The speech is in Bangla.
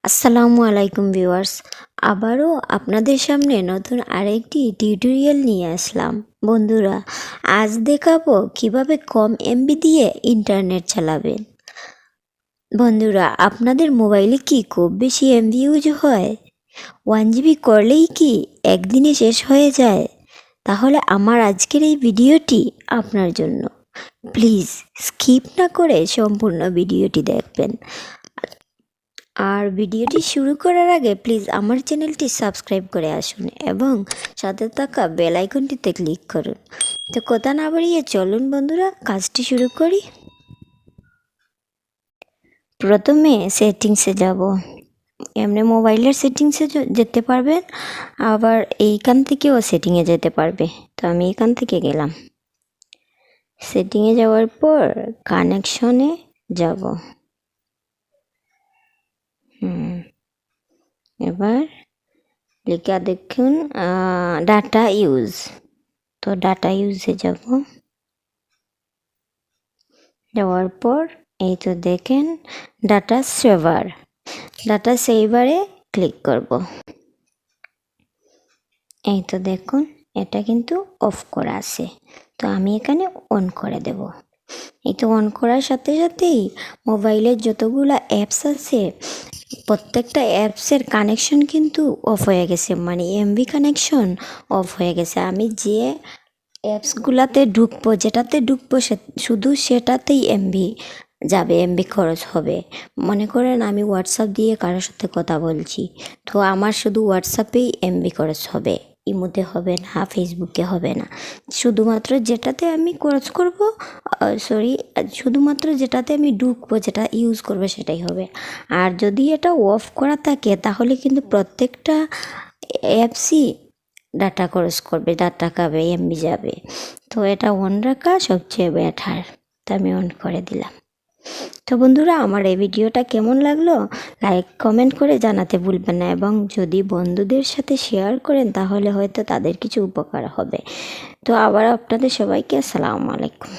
আসসালামু আলাইকুম ভিউয়ার্স, আবারও আপনাদের সামনে নতুন আরেকটি টিউটোরিয়াল নিয়ে আসলাম। বন্ধুরা, আজ দেখাবো কিভাবে কম এমবি দিয়ে ইন্টারনেট চালাবেন। বন্ধুরা, আপনাদের মোবাইলে কি খুব বেশি এমবি ইউজ হয়? 1 জিবি করলেই কি একদিনে শেষ হয়ে যায়? তাহলে আমার আজকের এই ভিডিওটি আপনার জন্য। প্লিজ স্কিপ না করে সম্পূর্ণ ভিডিওটি দেখবেন। আর ভিডিওটি শুরু করার আগে প্লিজ আমার চ্যানেলটি সাবস্ক্রাইব করে আসুন এবং সাথে থাকা বেল আইকনটিতে ক্লিক করুন। তো কথা না বাড়িয়ে চলুন বন্ধুরা, কাজটি শুরু করি। প্রথমে সেটিংসে যাব। এমনি মোবাইলের সেটিংসে যেতে পারবেন, আবার এইখান থেকেও সেটিংয়ে যেতে পারবে। তো আমি এখান থেকে গেলাম। সেটিংয়ে যাওয়ার পর কানেকশনে যাব। এবার লেখা দেখুন ডাটা ইউজ। তো ডাটা ইউজে যাওয়ার পর এই তো দেখেন ডাটা সেভারে ক্লিক করব। এই তো দেখুন এটা কিন্তু অফ করা আছে, তো আমি এখানে অন করে দেব। এই তো অন করার সাথে সাথেই মোবাইলের যতগুলো অ্যাপস আছে প্রত্যেকটা অ্যাপসের কানেকশন কিন্তু অফ হয়ে গেছে, মানে এমবি কানেকশন অফ হয়ে গেছে। আমি যে অ্যাপসগুলোতে ঢুকবো, যেটাতে ঢুকবো শুধু সেটাতেই এমবি যাবে, এমবি খরচ হবে। মনে করেন আমি হোয়াটসঅ্যাপ দিয়ে কারোর সাথে কথা বলছি, তো আমার শুধু হোয়াটসঅ্যাপেই এমবি খরচ হবে, ইমোতে হবে না, ফেসবুকে হবে না। শুধুমাত্র যেটাতে আমি খরচ করব, শুধুমাত্র যেটাতে আমি ঢুকবো, যেটা ইউজ করবো সেটাই হবে। আর যদি এটা অফ করা থাকে তাহলে কিন্তু প্রত্যেকটা অ্যাপসই ডাটা খরচ করবে, ডাটা খাবে, এমবি যাবে। তো এটা অন রাখা সবচেয়ে বেটার। তো আমি অন করে দিলাম। তো বন্ধুরা, আমার এই ভিডিওটা কেমন লাগলো লাইক কমেন্ট করে জানাতে ভুলবেন না, এবং যদি বন্ধুদের সাথে শেয়ার করেন তাহলে হয়তো তাদের কিছু উপকার হবে। তো আবার আপনাদের সবাইকে আসসালামু আলাইকুম।